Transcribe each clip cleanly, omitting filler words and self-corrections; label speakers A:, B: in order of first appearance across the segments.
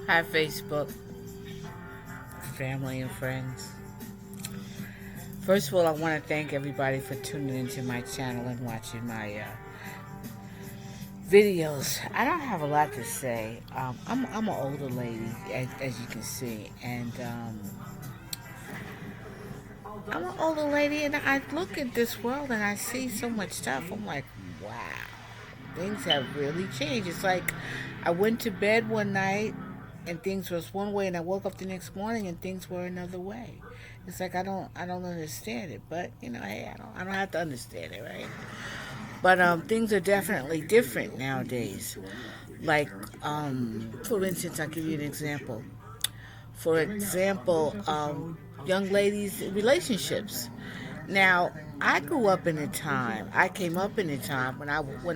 A: Hi, Facebook, family, and friends. First of all, I want to thank everybody for tuning into my channel and watching my videos. I don't have a lot to say. I'm an older lady, as you can see, and I'm an older lady, and I look at this world and I see so much stuff. I'm like, wow, things have really changed. It's like I went to bed one night and things was one way, and I woke up the next morning and things were another way. It's like I don't understand it, but hey, I don't have to understand it, right? But things are definitely different nowadays. Like, for instance, I'll give you an example. For example, young ladies' relationships. Now, I grew up in a time. I came up in a time when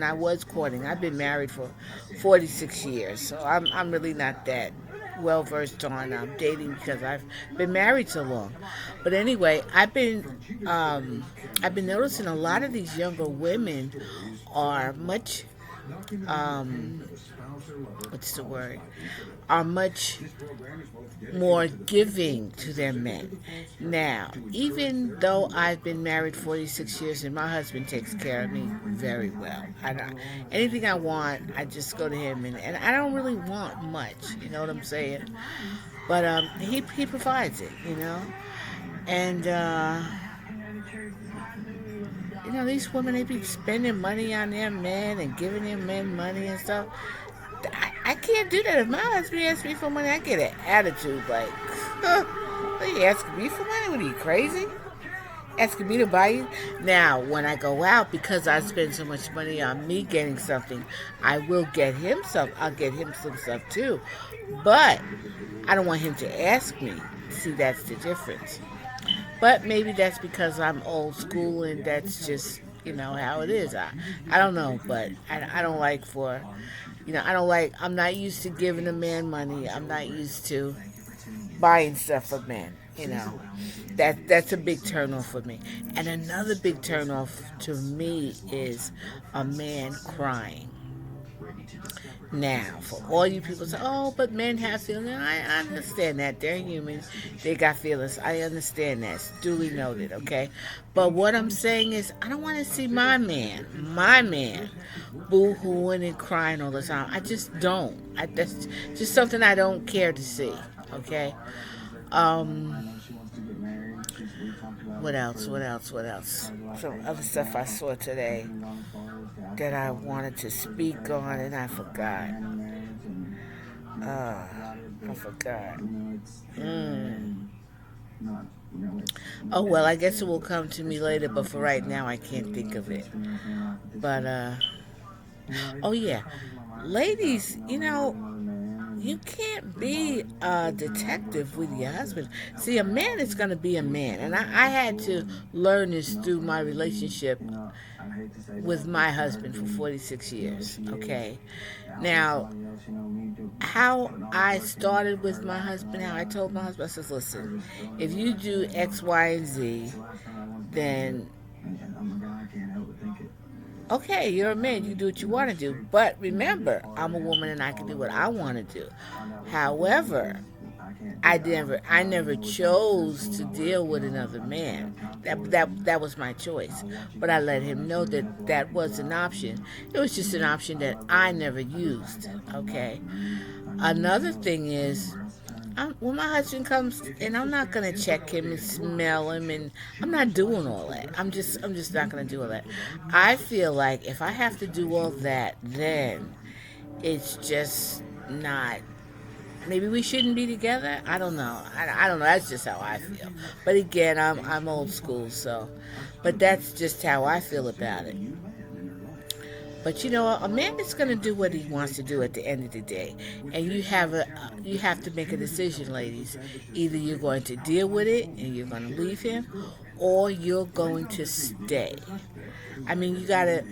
A: I was courting. I've been married for 46 years, so I'm really not that well versed on dating because I've been married so long. But anyway, I've been noticing a lot of these younger women are much um, what's the word? Are much more giving to their men. Now, even though I've been married 46 years and my husband takes care of me very well, anything I want, I just go to him, and I don't really want much, you know what I'm saying? But he provides it, and these women, they be spending money on their men and giving their men money and stuff. I can't do that. If my husband asks me for money, I get an attitude like, what are you asking me for money? What are you, crazy? Asking me to buy you? Now, when I go out, because I spend so much money on me getting something, I will get him some. I'll get him some stuff too. But I don't want him to ask me. See, that's the difference. But maybe that's because I'm old school and that's just, how it is. I don't know, but I don't like I'm not used to giving a man money. I'm not used to buying stuff for men. That's a big turnoff for me. And another big turnoff to me is a man crying. Now, for all you people say, oh, but men have feelings. I understand that. They're human. They got feelings. I understand that. It's duly noted, okay? But what I'm saying is, I don't want to see my man, boo-hooing and crying all the time. I just don't. That's just something I don't care to see, okay? Um, what else? What else? What else? Some other stuff I saw today that I wanted to speak on and I forgot. Uh, I forgot. Mm. Oh well, I guess it will come to me later, but for right now I can't think of it. But oh yeah, ladies, you can't be a detective with your husband. See, a man is going to be a man. And I had to learn this through my relationship with my husband for 46 years. Okay. Now, how I started with my husband, how I told my husband, I said, listen, if you do X, Y, and Z, then okay, you're a man, you do what you want to do. But remember, I'm a woman and I can do what I want to do. However, I never chose to deal with another man. That was my choice. But I let him know that that was an option. It was just an option that I never used. Okay. Another thing is, when my husband comes, and I'm not gonna check him and smell him, and I'm not doing all that. I'm just not gonna do all that. I feel like if I have to do all that, then it's just not. Maybe we shouldn't be together. I don't know. I don't know. That's just how I feel. But again, I'm old school, so. But that's just how I feel about it. But a man is going to do what he wants to do at the end of the day, and you have to make a decision, ladies. Either you're going to deal with it and you're going to leave him, or you're going to stay. I mean, you gotta.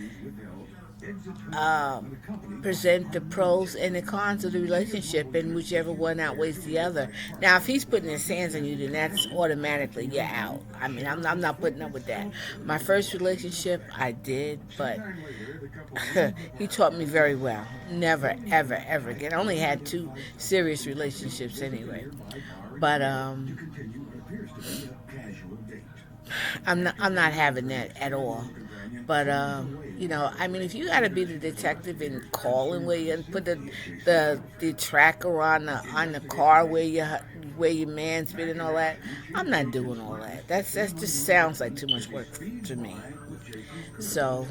A: present the pros and the cons of the relationship, and whichever one outweighs the other. Now, if he's putting his hands on you, then that's automatically you're out. I mean, I'm not putting up with that. My first relationship, I did, but he taught me very well. Never, ever, ever again. I only had 2 serious relationships anyway. But I'm not having that at all. But I mean, if you got to be the detective and calling where you and put the tracker on the car where your man's been and all that, I'm not doing all that. That just sounds like too much work to me. So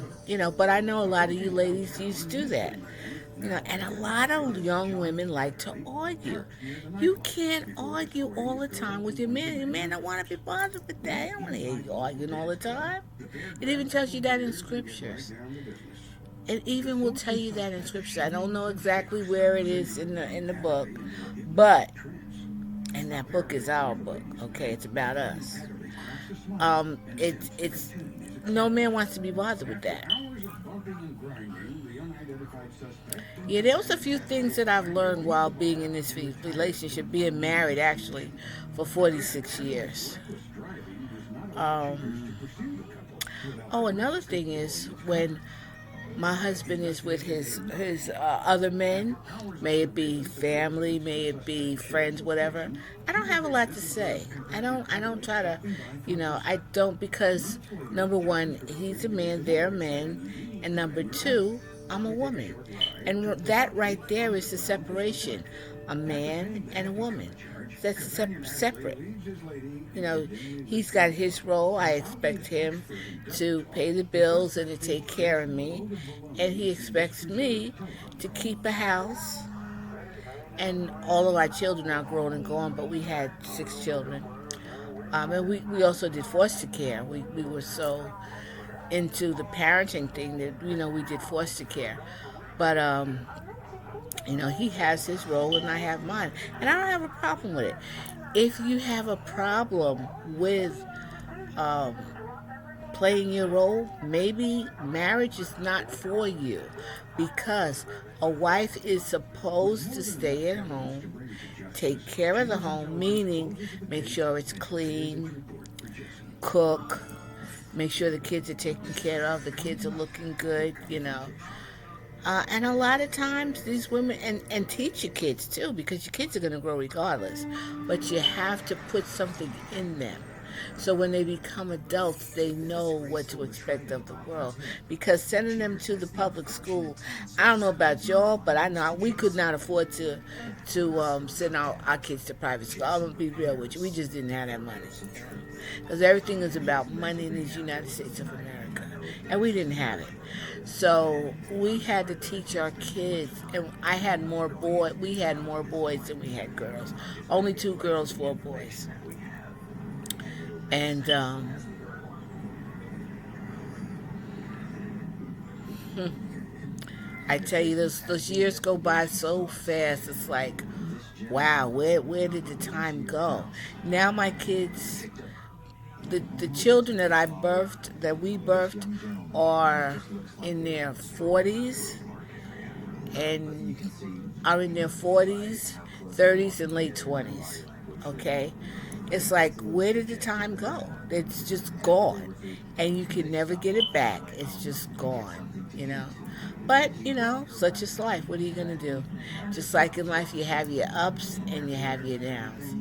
A: but I know a lot of you ladies used to do that. And a lot of young women like to argue. You can't argue all the time with your man. Your man don't want to be bothered with that. He don't want to hear you arguing all the time. It even tells you that in scriptures. It even will tell you that in scriptures. I don't know exactly where it is in the book, but and that book is our book. Okay, it's about us. It's no man wants to be bothered with that. Yeah, there was a few things that I've learned while being in this relationship, being married actually for 46 years. Um, Another thing is when my husband is with his other men, may it be family, may it be friends, whatever. I don't have a lot to say. I don't try to, I don't, because number one, he's a man, they're men, and number two, I'm a woman, and that right there is the separation, a man and a woman. That's separate. He's got his role. I expect him to pay the bills and to take care of me. And he expects me to keep a house. And all of our children are grown and gone, but we had 6 children. And we also did foster care. We were so into the parenting thing that, we did foster care. But, he has his role and I have mine. And I don't have a problem with it. If you have a problem with um, playing your role, maybe marriage is not for you, because a wife is supposed to stay at home, take care of the home, meaning make sure it's clean, cook, make sure the kids are taken care of, the kids are looking good. And a lot of times these women, and teach your kids too, because your kids are going to grow regardless. But you have to put something in them. So when they become adults, they know what to expect of the world. Because sending them to the public school, I don't know about y'all, but I know we could not afford to send our kids to private school. I'm going to be real with you. We just didn't have that money. Because everything is about money in these United States of America. And we didn't have it. So we had to teach our kids, and we had more boys than we had girls. Only 2 girls, 4 boys. And I tell you, those years go by so fast. It's like, wow, where did the time go? Now my kids, the children that we birthed, are in their 40s and are in their 40s, 30s, and late 20s. Okay? It's like, where did the time go? It's just gone. And you can never get it back. It's just gone. But, such is life. What are you going to do? Just like in life, you have your ups and you have your downs.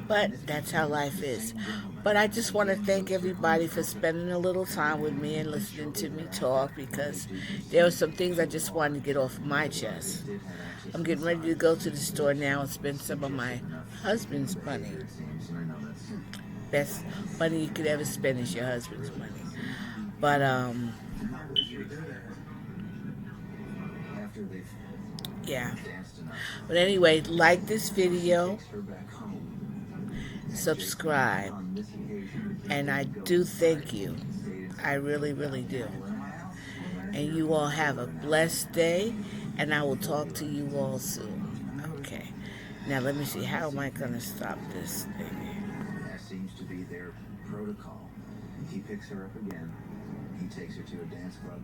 A: But that's how life is. But I just want to thank everybody for spending a little time with me and listening to me talk, because there were some things I just wanted to get off my chest. I'm getting ready to go to the store now and spend some of my husband's money. Best money you could ever spend is your husband's money. But, yeah. But anyway, like this video, subscribe, and I do thank you. I really, really do. And you all have a blessed day, and I will talk to you all soon. Okay. Now let me see. How am I going to stop this thing? That seems to be their protocol. He picks her up again.
B: he takes her to a dance club.